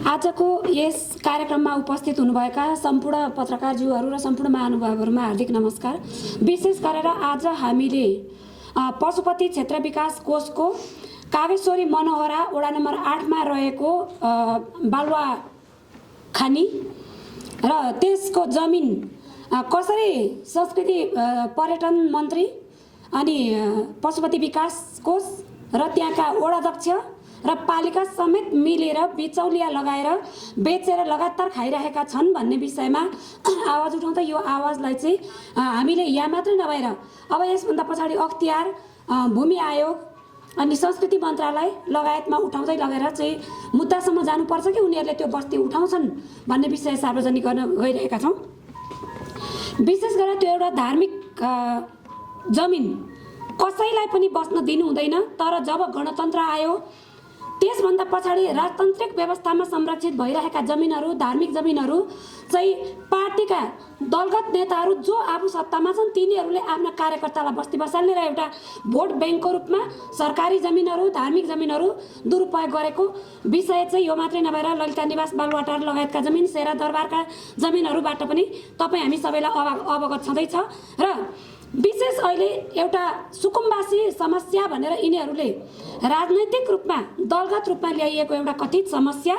आजको यस कार्यक्रममा उपस्थित हुनुभएका सम्पूर्ण पत्रकारज्यूहरू र सम्पूर्ण महानुभावहरूमा हार्दिक नमस्कार। विशेष गरेर आज हामीले पशुपति क्षेत्र विकास कोषको कावेश्वरी मनोहरा वडा नम्बर 8 मा रहेको बालुवा खानी र त्यसको जमिन कसरी संस्कृति पर्यटन मन्त्री अनि पशुपति विकास कोष र त्यहाँका वडाध्यक्ष र पालिका समेत मिलेर बिचौलिया लगाएर बेचेर लगातार खाइरहेका छन् भन्ने विषयमा आवाज उठाउँदा यो आवाजलाई चाहिँ हामीले यहाँ मात्रै नभएर अब यसभन्दा पछाडि अख्तियार भूमि आयोग अनि संस्कृति मन्त्रालय लगायतमा उठाउँदै लगेर चाहिँ मुद्दासम्म जानुपर्छ कि उनीहरूले त्यो बस्ती उठाउँछन् भन्ने विषय सार्वजनिक गर्न गइरहेका छौँ। विशेष गरेर त्यो एउटा धार्मिक जमिन कसैलाई पनि बस्न दिनु हुँदैन, तर जब गणतन्त्र आयो त्यसभन्दा पछाडि राजतान्त्रिक व्यवस्थामा संरक्षित भइरहेका जमिनहरू, धार्मिक जमिनहरू चाहिँ पार्टीका दलगत नेताहरू जो आफू सत्तामा छन् तिनीहरूले आफ्ना कार्यकर्तालाई बस्ती बसाल्ने र एउटा भोट ब्याङ्कको रूपमा सरकारी जमिनहरू, धार्मिक जमिनहरू दुरुपयोग गरेको विषय चाहिँ यो मात्रै नभएर ललिता निवास, बालुवाटार लगायतका जमिन, शेरा दरबारका जमिनहरूबाट पनि तपाईँ हामी सबैलाई अवगत छँदैछ। र विशेष अहिले एउटा सुकुम्बासी समस्या भनेर यिनीहरूले राजनैतिक रूपमा दलगत रूपमा ल्याइएको एउटा कथित समस्या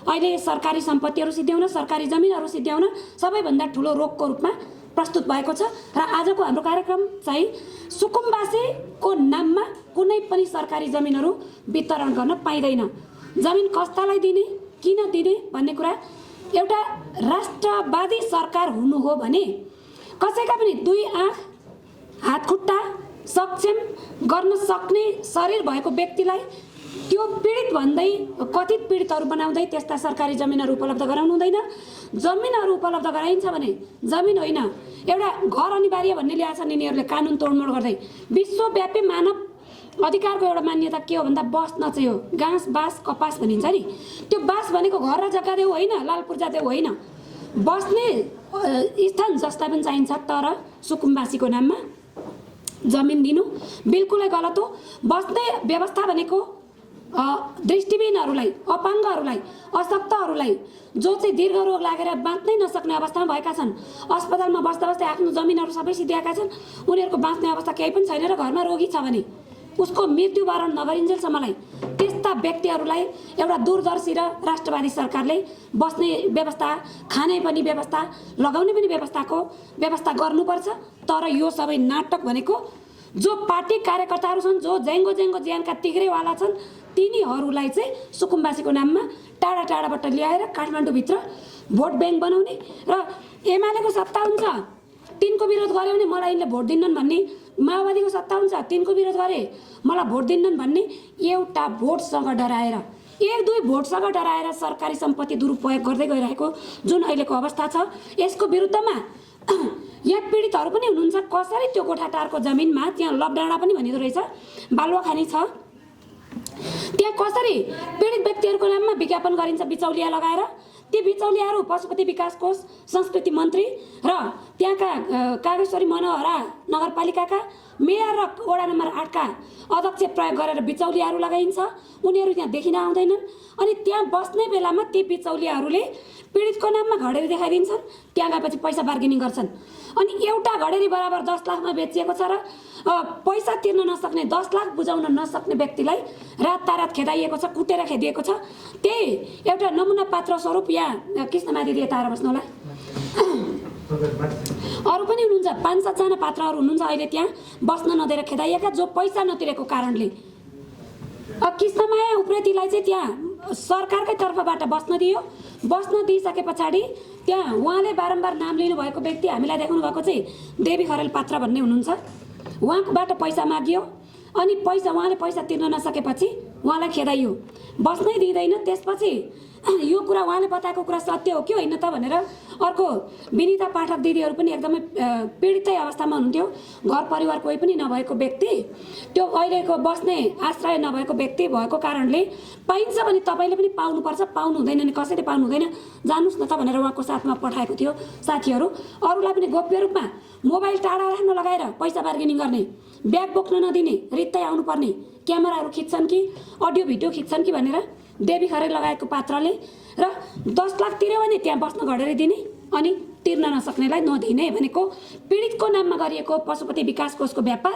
अहिले सरकारी सम्पत्तिहरू सिद्ध्याउन, सरकारी जमिनहरू सिद्ध्याउन सबैभन्दा ठुलो रोगको रूपमा प्रस्तुत भएको छ। र आजको हाम्रो कार्यक्रम चाहिँ सुकुम्बासीको नाममा कुनै पनि सरकारी जमिनहरू वितरण गर्न पाइँदैन। जमिन कस्तालाई दिने, किन दिने भन्ने कुरा एउटा राष्ट्रवादी सरकार हुनु हो भने कसैका पनि दुई आँख, हात खुट्टा सक्षम गर्न सक्ने शरीर भएको व्यक्तिलाई त्यो पीडित भन्दै कथित पीडितहरू बनाउँदै त्यस्ता सरकारी जमिनहरू उपलब्ध गराउनु हुँदैन। जमिनहरू उपलब्ध गराइन्छ भने जमिन होइन एउटा घर अनिवार्य भन्ने ल्याएछन् यिनीहरूले कानुन तोडमोड गर्दै। विश्वव्यापी मानव अधिकारको एउटा मान्यता के हो भन्दा बस्न चाहिँ हो। घाँस, बाँस, कपास भनिन्छ नि, त्यो बाँस भनेको घर र जग्गा देऊ होइन, लाल पूर्जा देऊ होइन, बस्ने स्थान जसलाई पनि चाहिन्छ। तर सुकुम्बासीको नाममा जमिन दिनु बिल्कुलै गलत हो। बस्ने व्यवस्था भनेको दृष्टिविहीनहरूलाई, अपाङ्गहरूलाई, अशक्तहरूलाई जो चाहिँ दीर्घ रोग लागेर बाँच्नै नसक्ने अवस्थामा भएका छन्, अस्पतालमा बस्दा बस्दै आफ्नो जमिनहरू सबै सिद्ध्याएका छन्, उनीहरूको बाँच्ने अवस्था केही पनि छैन र घरमा रोगी छ भने उसको मृत्युवरण नगरिन्जेलसम्मलाई त्यस्ता व्यक्तिहरूलाई एउटा दूरदर्शी र राष्ट्रवादी सरकारले बस्ने व्यवस्था, खाने पनि व्यवस्था, लगाउने पनि व्यवस्था गर्नुपर्छ। तर यो सबै नाटक भनेको जो पार्टी कार्यकर्ताहरू छन्, जो जेङ्गो ज्यानका तिग्रेवाला छन्, तिनीहरूलाई चाहिँ सुकुम्बासीको नाममा टाढा टाढाबाट ल्याएर काठमाडौँभित्र भोट ब्याङ्क बनाउने र एमालेको सत्ता हुन्छ तिनको विरोध गर्यो भने मलाई यिनले भोट दिन्नन् भन्ने, माओवादीको सत्ता हुन्छ तिनको विरोध गरे मलाई भोट दिन्नन् भन्ने, एउटा भोटसँग डराएर, एक दुई भोटसँग डराएर सरकारी सम्पत्ति दुरुपयोग गर्दै गइरहेको जुन अहिलेको अवस्था छ, यसको विरुद्धमा यहाँ पीडितहरू पनि हुनुहुन्छ। कसरी त्यो गोठाटारको जमिनमा त्यहाँ लबडाँडा पनि भनिँदो रहेछ, बालुवा खानी छ, त्यहाँ कसरी पीडित व्यक्तिहरूको नाममा विज्ञापन गरिन्छ बिचौलिया लगाएर। ती बिचौलियाहरू पशुपति विकास कोष, संस्कृति मन्त्री र त्यहाँका कावेश्वरी मनोहरा नगरपालिकाका मेयर र वडा नम्बर 8 का अध्यक्ष प्रयोग गरेर बिचौलियाहरू लगाइन्छ। उनीहरू त्यहाँ देखिन आउँदैनन् अनि त्यहाँ बस्ने बेलामा ती बिचौलियाहरूले पीडितको नाममा घडेरी देखाइदिन्छन्, त्यहाँ गएपछि पैसा बार्गेनिङ गर्छन्। अनि एउटा घडेरी बराबर 10 लाखमा बेचिएको छ र पैसा तिर्न नसक्ने, 10 लाख बुझाउन नसक्ने व्यक्तिलाई रातारात खेदाइएको छ, कुटेर खेदिएको छ। त्यही एउटा नमुना पात्र स्वरूप यहाँ कृष्णमाथि दिए तारा बस्नु होला, अरू पनि हुनुहुन्छ, 5-7 जना पात्रहरू हुनुहुन्छ अहिले त्यहाँ बस्न नदिएर खेदाइएका, जो पैसा नतिरेको कारणले। कृष्णमाया उप्रेतीलाई चाहिँ त्यहाँ सरकारकै तर्फबाट बस्न दियो। बस्न दिइसके पछाडि त्यहाँ उहाँले बारम्बार नाम लिनुभएको व्यक्ति हामीलाई देखाउनु भएको चाहिँ देवी खरेल पात्र भन्ने हुनुहुन्छ, उहाँकोबाट पैसा मागियो अनि उहाँले पैसा तिर्न नसकेपछि उहाँलाई खेदाइयो, बस्नै दिँदैन। त्यसपछि यो कुरा उहाँले बताएको कुरा सत्य हो कि होइन त भनेर अर्को विनिता पाठक दिदीहरू पनि एकदमै पीडितै अवस्थामा हुनुहुन्थ्यो। घर परिवार कोही पनि नभएको व्यक्ति, त्यो अहिलेको बस्ने आश्रय नभएको व्यक्ति भएको कारणले पाइन्छ भने तपाईँले पनि पाउनुपर्छ, पाउनु हुँदैन नि कसैले पाउनु हुँदैन, जानुस् न त भनेर उहाँको साथमा पठाएको थियो साथीहरू। अरूलाई पनि गोप्य रूपमा मोबाइल टाढा राख्न लगाएर पैसा बार्गेनिङ गर्ने, ब्याग बोक्न नदिने, रित्तै आउनुपर्ने, क्यामेराहरू खिच्छन् कि अडियो भिडियो खिच्छन् कि भनेर देवी खरेल लगायतको पात्रले र 10 लाख तिर्यो भने त्यहाँ बस्न घडेरी दिने अनि तिर्न नसक्नेलाई नदिने भनेको पीडितको नाममा गरिएको पशुपति विकास कोषको व्यापार।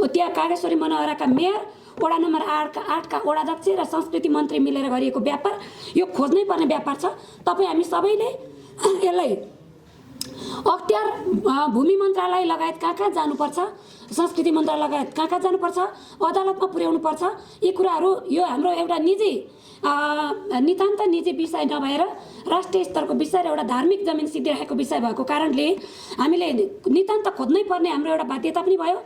त्यहाँ कागेश्वरी मनोहराका मेयर, वडा नम्बर 8 का वडाध्यक्ष र संस्कृति मन्त्री मिलेर गरिएको व्यापार, यो खोज्नै पर्ने व्यापार छ। तपाईँ हामी सबैले यसलाई अख्तियार भूमि मन्त्रालय लगायत कहाँ जानुपर्छ, संस्कृति मन्त्रालय लगायत कहाँ जानुपर्छ, अदालतमा पुर्याउनुपर्छ। यी कुराहरू यो हाम्रो एउटा निजी नितान्त निजी विषय नभएर राष्ट्रिय स्तरको विषय र एउटा धार्मिक जमिन सिद्धिरहेको विषय भएको कारणले हामीले नितान्त खोज्नै पर्ने हाम्रो एउटा बाध्यता पनि भयो,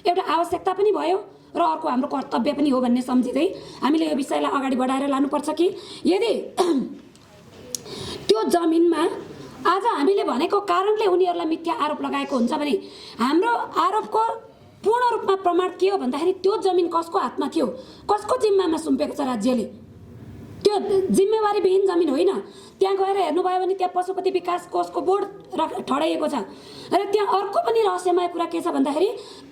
एउटा आवश्यकता पनि भयो र अर्को हाम्रो कर्तव्य पनि हो भन्ने सम्झिँदै हामीले यो विषयलाई अगाडि बढाएर लानुपर्छ कि यदि त्यो जमिनमा आज हामीले भनेको कारणले उनीहरूलाई मिथ्या आरोप लगाएको हुन्छ भने हाम्रो आरोपको पूर्ण रूपमा प्रमाण के हो भन्दाखेरि त्यो जमिन कसको हातमा थियो, कसको जिम्मामा सुम्पेको छ राज्यले, त्यो जिम्मेवारीविहीन जमिन होइन। त्यहाँ गएर हेर्नुभयो भने त्यहाँ पशुपति विकास कोषको बोर्ड ठडाइएको छ र त्यहाँ अर्को पनि रहस्यमय कुरा के छ भन्दाखेरि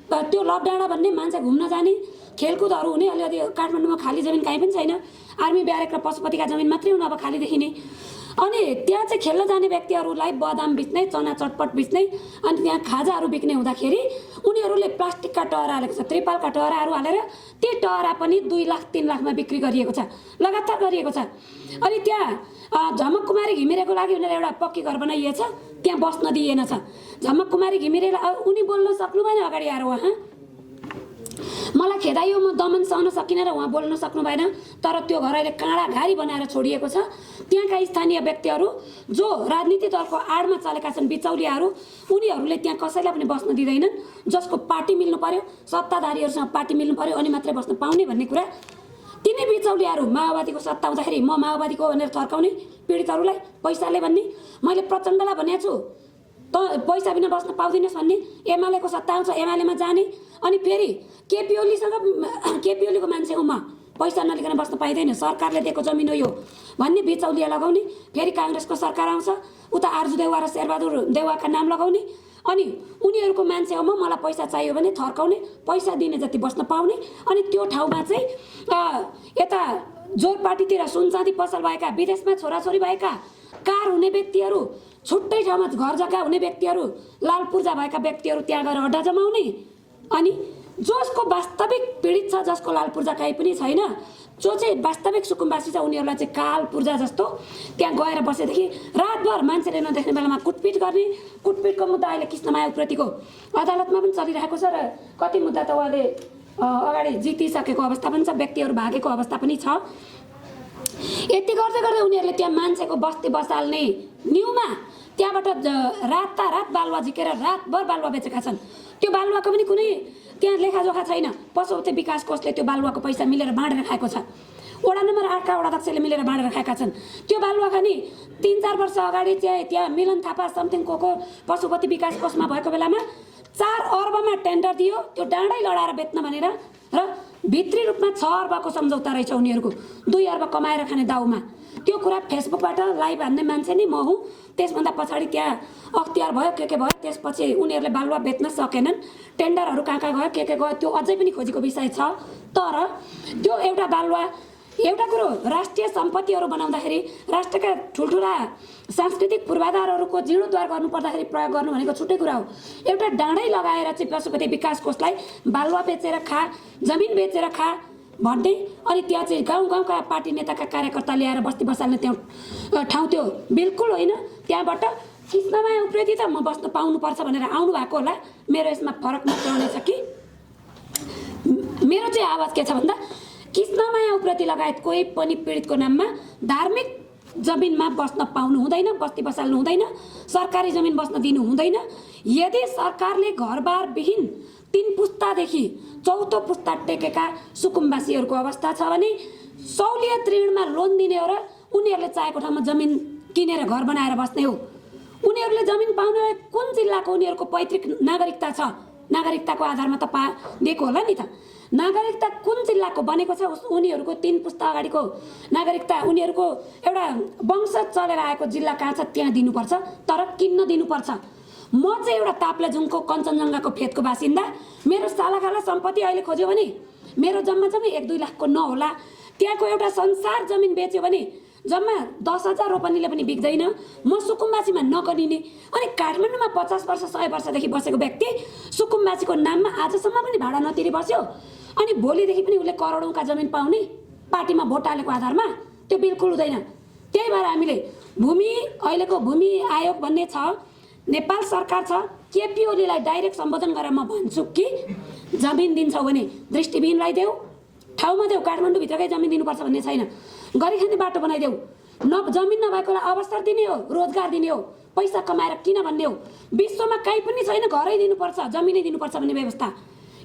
त्यो लपडाँडा भन्ने मान्छे घुम्न जाने खेलकुदहरू हुने अलिअलि काठमाडौँमा खाली जमिन कहीँ पनि छैन, आर्मी ब्यारेक र पशुपतिका जमिन मात्रै हुन अब खाली देखिने। अनि त्यहाँ चाहिँ खेल्न जाने व्यक्तिहरूलाई बदाम बेच्ने, चना चटपट बेच्ने अनि त्यहाँ खाजाहरू बिक्ने हुँदाखेरि उनीहरूले प्लास्टिकका टहरा हालेको छ, त्रिपालका टहराहरू हालेर ती टहरा पनि 2 लाख 3 लाखमा बिक्री गरिएको छ, लगातार गरिएको छ। अनि त्यहाँ झमक कुमारी घिमिरेको लागि उनीहरू एउटा पक्की घर बनाइएछ, त्यहाँ बस्न दिइएन छ। झमक कुमारी घिमिरेलाई उनी बोल्न सक्नु भएन अगाडि आएर उहाँ, मलाई खेदाइयो म दमन सहन सकिनँ र उहाँ बोल्न सक्नु भएन। तर त्यो घर अहिले काँडा घारी बनाएर छोडिएको छ। त्यहाँका स्थानीय व्यक्तिहरू जो राजनीति दलको आडमा चलेका छन्, बिचौलियाहरू, उनीहरूले त्यहाँ कसैलाई पनि बस्न दिँदैनन्। जसको पार्टी मिल्नु पर्यो, सत्ताधारीहरूसँग पार्टी मिल्नु पर्यो अनि मात्रै बस्न पाउने भन्ने कुरा तिनै बिचौलियाहरू माओवादीको सत्ता हुँदाखेरि म माओवादीको भनेर थर्काउने पीडितहरूलाई पैसाले भन्ने। मैले प्रचण्डलाई भनेको छु त पैसा बिना बस्न पाउँदिनस् भन्ने, एमालेको सत्ता आउँछ एमालेमा जाने अनि फेरि केपी ओलीको मान्छे हो म, पैसा नलिकन बस्न पाइँदैन, सरकारले दिएको जमिन हो यो भन्ने बिचौलिया लगाउने। फेरि काङ्ग्रेसको सरकार आउँछ उता आर्जु देउवा र शेरबहादुर देउवाका नाम लगाउने अनि उनीहरूको मान्छे हो म, मलाई पैसा चाहियो भने थर्काउने, पैसा दिने जति बस्न पाउने। अनि त्यो ठाउँमा चाहिँ यता जोर पार्टीतिर सुनचाँदी पसल भएका, विदेशमा छोराछोरी भएका, कार हुने व्यक्तिहरू, छुट्टै ठाउँमा घर जग्गा हुने व्यक्तिहरू, लाल पूर्जा भएका व्यक्तिहरू त्यहाँ गएर अड्डा जमाउने। अनि जसको वास्तविक पीडित छ, जसको लाल पूर्जा कहीँ पनि छैन, जो चाहिँ वास्तविक सुकुम्बासी छ, उनीहरूलाई चाहिँ काल पूर्जा जस्तो त्यहाँ गएर बसेदेखि रातभर मान्छेले नदेख्ने बेलामा कुटपिट गर्ने। कुटपिटको मुद्दा अहिले कृष्णमाया उप्रेतीको अदालतमा पनि चलिरहेको छ र कति मुद्दा त उहाँले अगाडि जितिसकेको अवस्था पनि छ, व्यक्तिहरू भागेको अवस्था पनि छ। यति गर्दै गर्दै उनीहरूले त्यहाँ मान्छेको बस्ती बसाल्ने न्युमा त्यहाँबाट रातारात बालुवा झिकेर रातभर बालुवा बेचेका छन्। त्यो बालुवाको पनि कुनै त्यहाँ लेखाजोखा छैन। पशुपति विकास कोषले त्यो बालुवाको पैसा मिलेर बाँडेर खाएको छ, वडा नम्बर 8 का वडाध्यक्षले मिलेर बाँडेर खाएका छन्। त्यो बालुवा नि 3-4 वर्ष अगाडि चाहिँ त्यहाँ मिलन थापा समथिङ को पशुपति विकास कोषमा भएको बेलामा 4 अर्बमा टेन्डर दियो त्यो डाँडै लडाएर बेच्न भनेर र भित्री रूपमा 6 अर्बको सम्झौता रहेछ उनीहरूको, 2 अर्ब कमाएर खाने दाउमा। त्यो कुरा फेसबुकबाट लाइभ हान्ने मान्छे नै म हुँ। त्यसभन्दा पछाडि त्यहाँ अख्तियार भयो, के भयो, त्यसपछि उनीहरूले बालुवा बेच्न सकेनन्। टेन्डरहरू कहाँ गयो, के गयो, त्यो अझै पनि खोजीको विषय छ। तर त्यो एउटा बालुवा, एउटा कुरो राष्ट्रिय सम्पत्तिहरू बनाउँदाखेरि राष्ट्रका ठुल्ठुला सांस्कृतिक पूर्वाधारहरूको जीर्णोद्धार गर्नुपर्दाखेरि प्रयोग गर्नु भनेको छुट्टै कुरा हो। एउटा डाँडै लगाएर चाहिँ पशुपति विकास कोषलाई बालुवा बेचेर खा, जमिन बेचेर खा भन्ने, अनि त्यहाँ चाहिँ गाउँका पार्टी नेताका कार्यकर्ता ल्याएर बस्ती बसाल्ने त्यो ठाउँ त्यो बिल्कुल होइन। त्यहाँबाट कृष्णमाया उप्रेती त म बस्न पाउनुपर्छ भनेर आउनु भएको होला। मेरो यसमा फरक मात्र हुनेछ कि मेरो चाहिँ आवाज के छ भन्दा कृष्णमाया उप्रेती लगायत कोही पनि पीडितको नाममा धार्मिक जमिनमा बस्न पाउनु हुँदैन, बस्ती बसाल्नु हुँदैन, सरकारी जमिन बस्न दिनु हुँदैन। यदि सरकारले घरबार विहीन 3 पुस्तादेखि 4औं पुस्ता टेकेका सुकुम्बासीहरूको अवस्था छ भने सहुलियत ऋणमा लोन दिने हो र उनीहरूले चाहेको ठाउँमा जमिन किनेर घर बनाएर बस्ने हो। उनीहरूले जमिन पाउने कुन जिल्लाको उनीहरूको पैतृक नागरिकता छ, नागरिकताको आधारमा त दिएको होला नि त। नागरिकता कुन जिल्लाको बनेको छ उनीहरूको 3 पुस्ता अगाडिको नागरिकता, उनीहरूको एउटा वंश चलेर आएको जिल्ला कहाँ छ त्यहाँ दिनुपर्छ, तर किन्न दिनुपर्छ। म चाहिँ एउटा ताप्लेजुङको कञ्चनजङ्घाको फेदको बासिन्दा, मेरो सालाखाला सम्पत्ति अहिले खोज्यो भने मेरो जम्मा 1-2 लाखको नहोला, त्यहाँको एउटा संसार जमिन बेच्यो भने जम्मा 10,000 रोपनीले पनि बिक्दैन। म सुकुम्बासीमा नगनिने अनि काठमाडौँमा 50 वर्ष 100 वर्षदेखि बसेको व्यक्ति सुकुम्बासीको नाममा आजसम्म पनि भाडा नतिरी बस्यो अनि भोलिदेखि पनि उसले करोडौँका जमिन पाउने पार्टीमा भोट हालेको आधारमा, त्यो बिल्कुल हुँदैन। त्यही भएर हामीले भूमि अहिलेको भूमि आयोग भन्ने छ, नेपाल सरकार छ, केपी ओलीलाई डाइरेक्ट सम्बोधन गरेर म भन्छु कि जमिन दिन्छौ भने दृष्टिविहीनलाई देऊ, ठाउँमा देऊ, काठमाडौँभित्रकै जमिन दिनुपर्छ भन्ने छैन। गरिखाने बाटो बनाइदेऊ, जमिन नभएकोलाई अवसर दिने हो, रोजगार दिने हो, पैसा कमाएर किन भन्ने हो। विश्वमा कहीँ पनि छैन घरै दिनुपर्छ जमिनै दिनुपर्छ भन्ने व्यवस्था।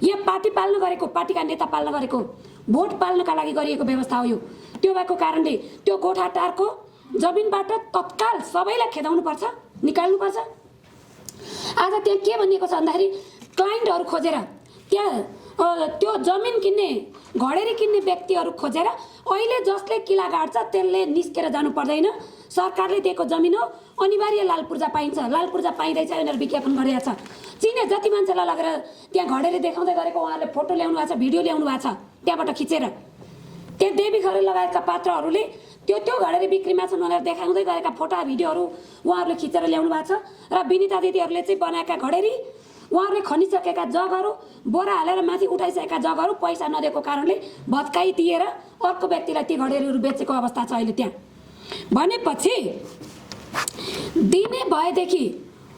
यहाँ पार्टी पाल्न गरेको, पार्टीका नेता पाल्न गरेको, भोट पाल्नका लागि गरिएको व्यवस्था हो यो। त्यो भएको कारणले त्यो गोठाटारको जमिनबाट तत्काल सबैलाई खेदाउनुपर्छ, निकाल्नुपर्छ। आज त्यहाँ के भनिएको छ भन्दाखेरि क्लाइन्टहरू खोजेर त्यहाँ त्यो जमिन किन्ने घडेरी किन्ने व्यक्तिहरू खोजेर अहिले जसले किला गाड्छ त्यसले निस्केर जानु पर्दैन, सरकारले दिएको जमिन हो, अनिवार्य लाल पूर्जा पाइन्छ, लाल पूर्जा पाइँदैछ भनेर विज्ञापन गरेको छ। चिने जति मान्छेलाई लगेर त्यहाँ घडेरी देखाउँदै गरेको उहाँहरूले फोटो ल्याउनु भएको छ, भिडियो ल्याउनु भएको छ, त्यहाँबाट खिचेर त्यहाँ देवी खरेल लगायतका पात्रहरूले त्यो घडेरी बिक्रीमा छन् भनेर देखाउँदै गरेका फोटा भिडियोहरू उहाँहरूले खिचेर ल्याउनु भएको छ। र विनिता दिदीहरूले चाहिँ बनाएका घडेरी, उहाँहरूले खनिसकेका जगहरू, बोरा हालेर माथि उठाइसकेका जगहरू पैसा नदिएको कारणले भत्काइदिएर अर्को व्यक्तिलाई ती घडेरीहरू बेचेको अवस्था छ अहिले त्यहाँ। भनेपछि दिने भएदेखि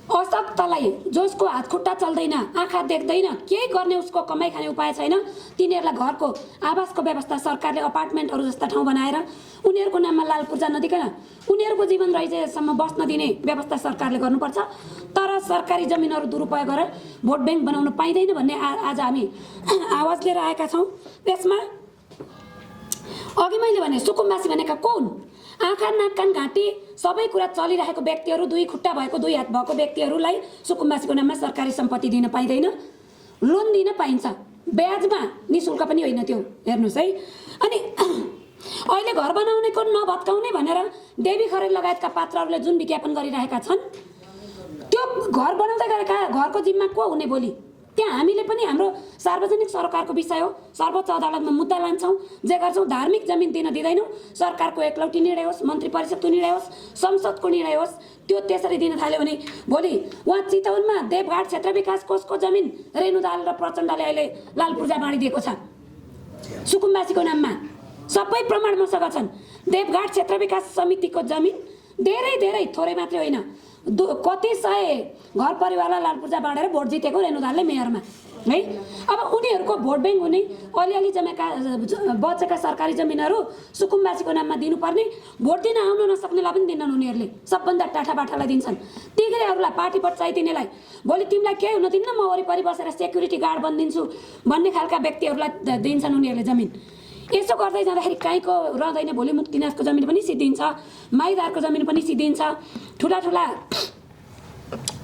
अशक्तलाई, जसको हात खुट्टा चल्दैन, आँखा देख्दैन, केही गर्ने उसको कमाइ खाने उपाय छैन, तिनीहरूलाई घरको आवासको व्यवस्था सरकारले अपार्टमेन्टहरू जस्ता ठाउँ बनाएर उनीहरूको नाममा लाल पूर्जा नदिकन उनीहरूको जीवन रहिजेसम्म बस्न दिने व्यवस्था सरकारले गर्नुपर्छ। तर सरकारी जमिनहरू दुरुपयोग गरेर भोट ब्याङ्क बनाउन पाइँदैन भन्ने आज हामी आवाज लिएर आएका छौँ। त्यसमा अघि मैले भने सुकुम्बासी भनेका को हुन्? आँखा नाक कान घाँटी सबै कुरा चलिरहेको व्यक्तिहरू, दुई खुट्टा भएको, दुई हात भएको व्यक्तिहरूलाई सुकुम्बासीको नाममा सरकारी सम्पत्ति दिन पाइँदैन, लोन दिन पाइन्छ, ब्याजमा निशुल्क पनि होइन त्यो, हेर्नुहोस् है। अनि अहिले घर बनाउनेको नभत्काउने भनेर देवी खरेल लगायतका पात्रहरूले जुन विज्ञापन गरिरहेका छन्, त्यो घर बनाउँदै गरेका घरको जिम्मा को हुने भोलि? त्यहाँ हामीले पनि हाम्रो सार्वजनिक सरकारको विषय हो, सर्वोच्च अदालतमा मुद्दा लान्छौँ, जे गर्छौँ। धार्मिक जमिन दिन दिँदैनौँ, सरकारको एकलौटी निर्णय होस्, मन्त्री परिषदको निर्णय होस्, संसदको निर्णय होस्, त्यो त्यसरी दिन थाल्यो भने भोलि उहाँ चितवनमा देवघाट क्षेत्र विकास कोषको जमिन रेणुदाल र प्रचण्डले अहिले लाल पूर्जा बाँडिदिएको छ सुकुम्बासीको नाममा। सबै प्रमाण मसँग छन्। देवघाट क्षेत्र विकास समितिको जमिन धेरै धेरै थोरै मात्रै होइन, कति सय घर परिवारलाई लाल पूर्जा बाँडेर भोट जितेको रेणुदालले मेयरमा है। अब उनीहरूको भोट ब्याङ्क हुने अलिअलि जमेका बचेका सरकारी जमिनहरू सुकुम्बासीको नाममा दिनुपर्ने, भोट दिन आउन नसक्नेलाई पनि दिन्छन् उनीहरूले, सबभन्दा टाठाबाठालाई दिन्छन्। तिग्रेहरूलाई पार्टीपट चाहिदिनेलाई भोलि तिमीलाई केही हुन दिन्न, म वरिपरि बसेर सेक्युरिटी गार्ड बनिदिन्छु भन्ने खालका व्यक्तिहरूलाई दिन्छन् उनीहरूले जमिन। यसो गर्दै जाँदाखेरि काहीँको रहँदैन, भोलि मुक्तिनाथको जमिन पनि सिद्धिन्छ, माइदारको जमिन पनि सिद्धिन्छ। ठुला ठुला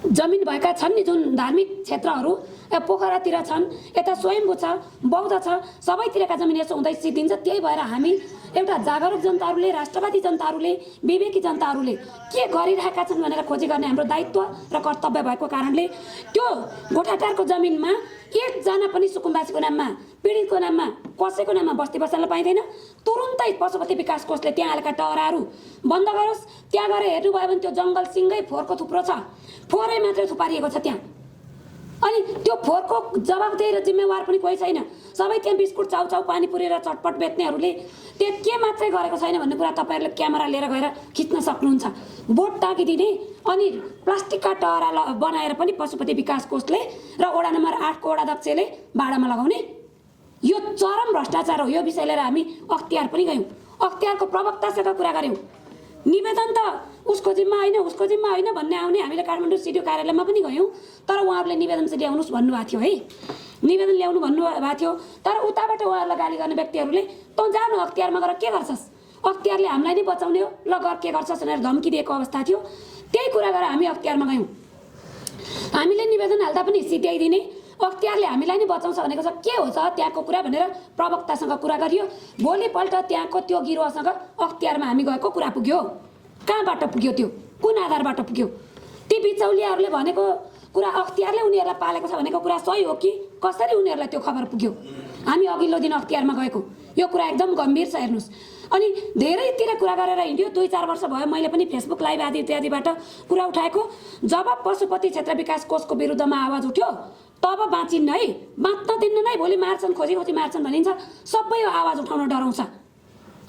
जमिन भएका छन् नि जुन धार्मिक क्षेत्रहरू, पोखरातिर छन्, यता स्वयम्भू छ, बौद्ध छ, सबैतिरका जमिन यसो हुँदै सिद्धिन्छ। त्यही भएर हामी एउटा जागरुक जनताहरूले, राष्ट्रवादी जनताहरूले, विवेकी जनताहरूले के गरिरहेका छन् भनेर खोजी गर्ने हाम्रो दायित्व र कर्तव्य भएको कारणले त्यो गोठाटारको जमिनमा एकजना पनि सुकुम्बासीको नाममा, पीडितको नाममा, कसैको नाममा बस्ती बसाल्न पाइँदैन। तुरुन्तै पशुपति विकास कोषले त्यहाँ हालेका टहराहरू बन्द गरोस्। त्यहाँ गएर हेर्नुभयो भने त्यो जङ्गल सिँगै फोहोरको थुप्रो छ, फोहोरै मात्रै थुपारिएको छ त्यहाँ। अनि त्यो फोहोरको जवाबदेही र जिम्मेवार पनि कोही छैन। सबै त्यहाँ बिस्कुट चाउचाउ पानीपुरी र चटपट बेच्नेहरूले त्यो के मात्रै गरेको छैन भन्ने कुरा तपाईँहरूले क्यामेरा लिएर गएर खिच्न सक्नुहुन्छ। बोर्ड टाँकिदिने अनि प्लास्टिकका टहरा बनाएर पनि पशुपति विकास कोषले र वडा नम्बर 8 को वडाध्यक्षले भाडामा लगाउने, यो चरम भ्रष्टाचार हो। यो विषय लिएर हामी अख्तियार पनि गयौँ, अख्तियारको प्रवक्तासँग कुरा गऱ्यौँ। निवेदन त उसको जिम्मा होइन, उसको जिम्मा होइन भन्ने आउने हामीले काठमाडौँ सिडिओ कार्यालयमा पनि गयौँ, तर उहाँहरूले निवेदन चाहिँ ल्याउनुहोस् भन्नुभएको थियो है, निवेदन ल्याउनु भन्नुभएको थियो। तर उताबाट उहाँहरूलाई गाली गर्ने व्यक्तिहरूले तँ जानु अख्तियारमा गएर के गर्छस्, अख्तियारले हामीलाई नै बचाउने हो, ल गर के गर्छस् भनेर धम्की दिएको अवस्था थियो। त्यही कुरा गरेर हामी अख्तियारमा गयौँ। हामीले निवेदन हाल्दा पनि सिध्याइदिने, अख्तियारले हामीलाई नै बचाउँछ भनेको छ, के हो त त्यहाँको कुरा भनेर प्रवक्तासँग कुरा गरियो। भोलिपल्ट त्यहाँको त्यो गिरोहसँग अख्तियारमा हामी गएको कुरा पुग्यो। कहाँबाट पुग्यो, त्यो कुन आधारबाट पुग्यो? ती बिचौलियाहरूले भनेको कुरा अख्तियारले उनीहरूलाई पालेको छ भनेको कुरा सही हो कि कसरी उनीहरूलाई त्यो खबर पुग्यो? हामी अघिल्लो दिन अख्तियारमा गएको यो कुरा एकदम गम्भीर छ हेर्नुस्। अनि धेरैतिर कुरा गरेर हिँड्यो, 2-4 वर्ष भयो मैले पनि फेसबुक लाइभ आदि इत्यादिबाट कुरा उठाएको। जब पशुपति क्षेत्र विकास कोषको विरुद्धमा आवाज उठ्यो तब बाँचिन्न है, बाँच्न दिन्न नै, भोलि मार्छन्, खोजी खोजी मार्छन् भनिन्छ, सबै यो आवाज उठाउन डराउँछ।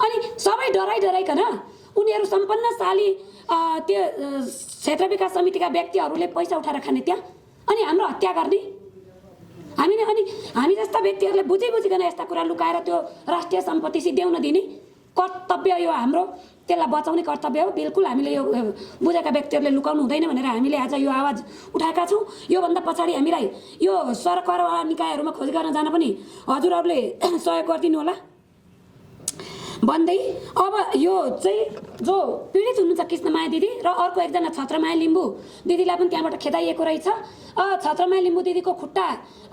अनि सबै डराइकन उनीहरू सम्पन्नशाली त्यो क्षेत्र विकास समितिका व्यक्तिहरूले पैसा उठाएर खाने त्यहाँ, अनि हाम्रो हत्या गर्ने। हामी जस्ता व्यक्तिहरूले बुझिकन यस्ता कुरा लुकाएर त्यो राष्ट्रिय सम्पत्ति सिद्ध्याउन दिने कर्तव्य यो हाम्रो, त्यसलाई बचाउने कर्तव्य हो। बिल्कुल हामीले यो बुझेका व्यक्तिहरूले लुकाउनु हुँदैन भनेर हामीले आज यो आवाज उठाएका छौँ। योभन्दा पछाडि हामीलाई यो सरकारवाला निकायहरूमा खोजी गर्न जान पनि हजुरहरूले सहयोग गरिदिनु होला भन्दै, अब यो चाहिँ जो पीडित हुनुहुन्छ कृष्णमाया दिदी र अर्को एकजना छत्रमाया लिम्बू दिदीलाई पनि त्यहाँबाट खेदाइएको रहेछ। छत्रमाया लिम्बू दिदीको खुट्टा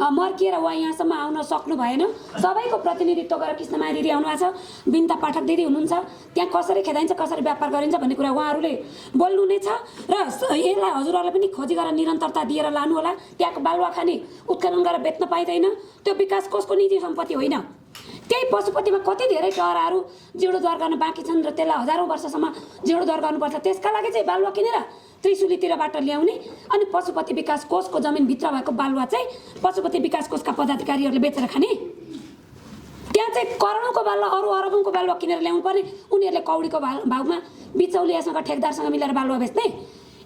मर्किएर उहाँ यहाँसम्म आउन सक्नु भएन। सबैको प्रतिनिधित्व गरेर कृष्णमाया दिदी आउनुभएको छ, बिन्ता पाठक दिदी हुनुहुन्छ। त्यहाँ कसरी खेदाइन्छ, कसरी व्यापार गरिन्छ भन्ने कुरा उहाँहरूले बोल्नु नै छ र यसलाई हजुरहरूले पनि खोजी गरेर निरन्तरता दिएर लानु होला। त्यहाँको बालुवा खाने उत्खनन गरेर बेच्न पाइँदैन, त्यो विकास कोषको निजी सम्पत्ति होइन। त्यही पशुपतिमा कति धेरै टहराहरू जीर्णोद्धार गर्न बाँकी छन् र त्यसलाई हजारौँ वर्षसम्म जीर्णोद्धार गर्नुपर्छ। त्यसका लागि चाहिँ बालुवा किनेर त्रिशुलीतिरबाट ल्याउने अनि पशुपति विकास कोषको जमिनभित्र भएको बालुवा चाहिँ पशुपति विकास कोषका पदाधिकारीहरूले बेचेर खाने। त्यहाँ चाहिँ करोडौँको बालुवा, अरू अरबौँको बालुवा किनेर ल्याउनु पर्ने, उनीहरूले कौडीको भाउमा बिचौलियासँग ठेकदारसँग मिलेर बालुवा बेच्ने।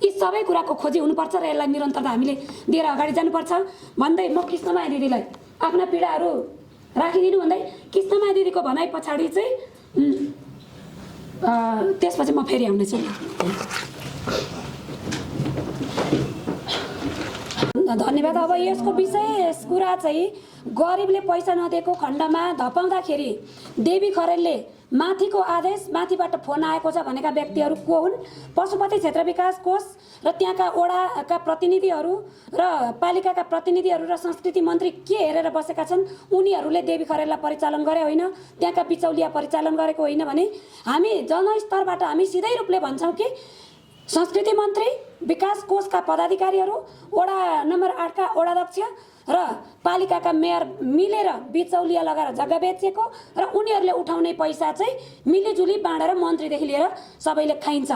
यी सबै कुराको खोजी हुनुपर्छ र यसलाई निरन्तरता हामीले दिएर अगाडि जानुपर्छ भन्दै म कृष्णमाया दिदीलाई आफ्ना पीडाहरू राखिदिनु भन्दै कृष्णमाया दिदीको भनाइ पछाडि चाहिँ त्यसपछि म फेरि आउनेछु। धन्यवाद। अब यसको विशेष कुरा चाहिँ गरिबले पैसा नदिएको खण्डमा धपाउँदाखेरि देवी खरेलले माथिको आदेश, माथिबाट फोन आएको छ भनेका व्यक्तिहरू को हुन्? पशुपति क्षेत्र विकास कोष र त्यहाँका ओडाका प्रतिनिधिहरू र पालिकाका प्रतिनिधिहरू र संस्कृति मन्त्री के हेरेर बसेका छन्? उनीहरूले देवी खरेललाई परिचालन गरे होइन, त्यहाँका बिचौलिया परिचालन गरेको होइन भने हामी जनस्तरबाट हामी सिधै रूपले भन्छौँ कि संस्कृति मन्त्री, विकास कोषका पदाधिकारीहरू, वडा नम्बर 8 का वडाध्यक्ष र पालिकाका मेयर मिलेर बिचौलिया लगाएर जग्गा बेचेको र उनीहरूले उठाउने पैसा चाहिँ मिलिजुली बाँडेर मन्त्रीदेखि लिएर सबैले खाइन्छ।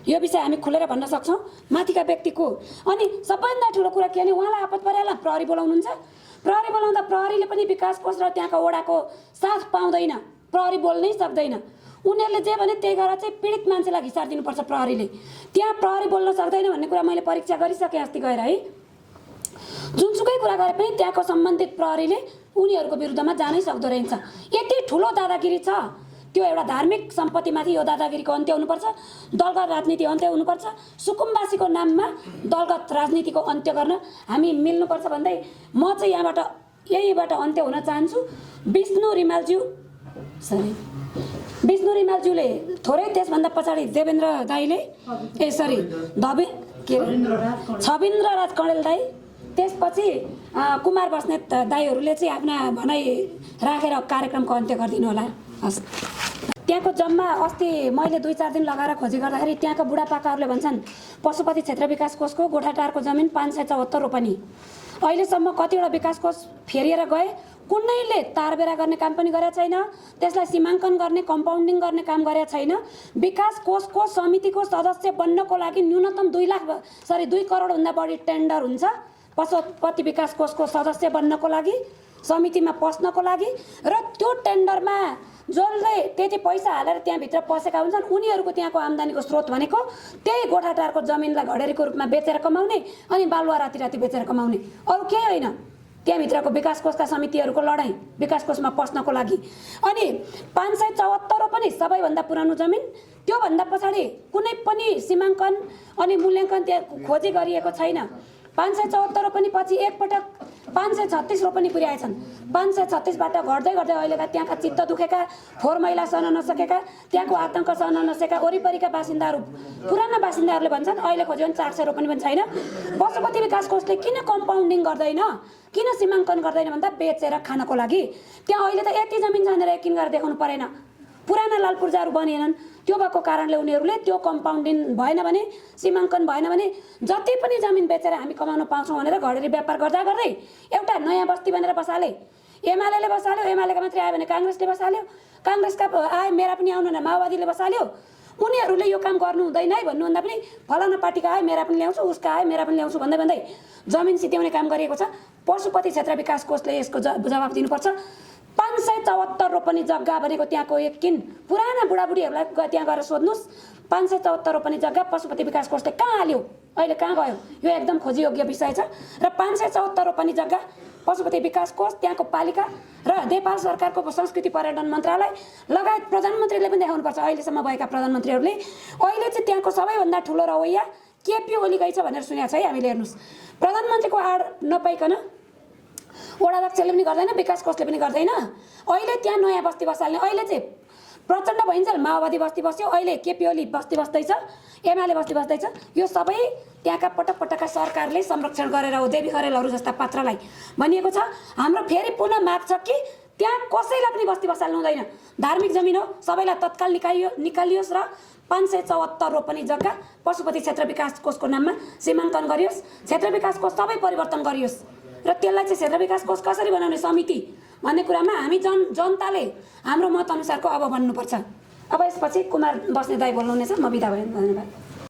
यो विषय हामी खुलेर भन्न सक्छौँ माथिका व्यक्तिको। अनि सबैभन्दा ठुलो कुरा के भने उहाँलाई आपत परेला प्रहरी बोलाउनुहुन्छ। प्रहरी बोलाउँदा प्रहरीले पनि विकास कोष र त्यहाँको वडाको साथ पाउँदैन, प्रहरी बोल्नै सक्दैन। उनीहरूले जे भने त्यही गरेर चाहिँ पीडित मान्छेलाई घिसार दिनुपर्छ प्रहरीले। त्यहाँ प्रहरी बोल्न सक्दैन भन्ने कुरा मैले परीक्षा गरिसकेँ अस्ति गएर है। जुनसुकै कुरा गरे पनि त्यहाँको सम्बन्धित प्रहरीले उनीहरूको विरुद्धमा जानै सक्दो रहेछ। यति ठुलो दादागिरी छ। त्यो एउटा धार्मिक सम्पत्तिमाथि यो दादागिरीको अन्त्य हुनुपर्छ, दलगत राजनीति अन्त्य हुनुपर्छ। सुकुम्बासीको नाममा दलगत राजनीतिको अन्त्य गर्न हामी मिल्नुपर्छ भन्दै म चाहिँ यहीबाट अन्त्य हुन चाहन्छु। विष्णु रिमालज्यूले थोरै त्यसभन्दा पछाडि देवेन्द्र दाईले छविन्द्र राज कणेल दाई, त्यसपछि कुमार बस्नेत दाईहरूले चाहिँ आफ्ना भनाइ राखेर कार्यक्रमको अन्त्य गरिदिनु होला। हस्। त्यहाँको जम्मा अस्ति मैले 2-4 दिन लगाएर खोजी गर्दाखेरि त्यहाँका बुढापाकाहरूले भन्छन् पशुपति क्षेत्र विकास कोषको गोठाटारको जमिन 574 रोपनी। अहिलेसम्म कतिवटा विकास कोष फेरिएर गए, कुनैले तारबेरा गर्ने काम पनि गरेको छैन, त्यसलाई सीमाङ्कन गर्ने, कम्पाउन्डिङ गर्ने काम गरेको छैन। विकास कोषको समितिको सदस्य बन्नको लागि न्यूनतम 2 करोडभन्दा बढी टेन्डर हुन्छ पशुपति विकास कोषको सदस्य बन्नको लागि, समितिमा पस्नको लागि। र त्यो टेन्डरमा जसले त्यति पैसा हालेर त्यहाँभित्र पसेका हुन्छन् उनीहरूको त्यहाँको आम्दानीको स्रोत भनेको त्यही गोठाटारको जमिनलाई घडेरीको रूपमा बेचेर कमाउने अनि बालुवा राति राति बेचेर कमाउने, अरू केही होइन। त्यहाँभित्रको विकास कोषका समितिहरूको लडाइँ विकास कोषमा पस्नको लागि। अनि 574 पनि सबैभन्दा पुरानो जमिन, त्योभन्दा पछाडि कुनै पनि सीमाङ्कन अनि मूल्याङ्कन त्यहाँ खोजी गरिएको छैन। 574 पनि पछि एकपटक 536 रोपनी पुर्याएछन्। 536बाट घट्दै घट्दै अहिलेका त्यहाँका चित्त दुखेका, फोहोर मैला सहन नसकेका, त्यहाँको आतङ्क सहन नसकेका वरिपरिका बासिन्दाहरू, पुराना बासिन्दाहरूले भन्छन् अहिले खोज्यो भने 400 रोपनी पनि छैन। पशुपति विकास कोषले किन कम्पाउन्डिङ गर्दैन, किन सीमाङ्कन गर्दैन भन्दा बेचेर खानको लागि। त्यहाँ अहिले त यति जमिन छानेर यकिन गरेर देखाउनु परेन, पुराना लाल पूर्जाहरू बनिएनन्। त्यो भएको कारणले उनीहरूले त्यो कम्पाउन्डिङ भएन भने, सीमाङ्कन भएन भने जति पनि जमिन बेचेर हामी कमाउन पाउँछौँ भनेर घडेरी व्यापार गर्दा गर्दै एउटा नयाँ बस्ती भनेर बसाले। एमाले बसाल्यो, एमालेका मात्रै आयो भने काङ्ग्रेसले बसाल्यो, काङ्ग्रेसका आयो मेरा पनि आउनु न माओवादीले बसाल्यो। उनीहरूले यो काम गर्नु हुँदैन है भन्नुभन्दा पनि फलाना पार्टीका आयो मेरा पनि ल्याउँछु, उसका आयो मेरा पनि ल्याउँछु भन्दै भन्दै जमिन सित्याउने काम गरिएको छ। पशुपति क्षेत्र विकास कोषले यसको जवाफ दिनुपर्छ। 574 रोपनी जग्गा भनेको त्यहाँको एक किन पुराना बुढाबुढीहरूलाई त्यहाँ गएर सोध्नुहोस्। 574 रोपनी जग्गा पशुपति विकास कोषले कहाँ हाल्यो, अहिले कहाँ गयो? यो एकदम खोजीयोग्य विषय छ। र 574 रोपनी जग्गा पशुपति विकास कोष, त्यहाँको पालिका र नेपाल सरकारको संस्कृति पर्यटन मन्त्रालय लगायत प्रधानमन्त्रीले पनि देखाउनुपर्छ। अहिलेसम्म भएका प्रधानमन्त्रीहरूले अहिले चाहिँ त्यहाँको सबैभन्दा ठुलो रवैया केपी ओली गई छ भनेर सुनेको छ है हामीले। हेर्नुहोस्, प्रधानमन्त्रीको आड नपाइकन वडाध्यक्षले पनि गर्दैन, विकास कोषले पनि गर्दैन। अहिले त्यहाँ नयाँ बस्ती बसाल्ने, अहिले चाहिँ प्रचण्ड भइन्छ माओवादी बस्ती बस्यो, अहिले केपी ओली बस्ती बस्दैछ, एमाले बस्ती बस्दैछ। यो सबै त्यहाँका पटक पटकका सरकारले संरक्षण गरेर हो। देवी खरेलहरू जस्ता पात्रलाई भनिएको छ। हाम्रो फेरि पुनः माग छ कि त्यहाँ कसैलाई पनि बस्ती बसाल्नु हुँदैन। धार्मिक जमिन हो, सबैलाई तत्काल निकालियोस् र 574 रोपनी जग्गा पशुपति क्षेत्र विकास कोषको नाममा सीमाङ्कन गरियोस्। क्षेत्र विकास कोष सबै परिवर्तन गरियोस् र त्यसलाई चाहिँ क्षेत्र विकास कोष कसरी बनाउने समिति भन्ने कुरामा हामी जनताले हाम्रो मत अनुसारको अब बन्नुपर्छ। अब यसपछि कुमार बस्ने दाइ बोल्नुहुनेछ, म बिदा भएँ। धन्यवाद।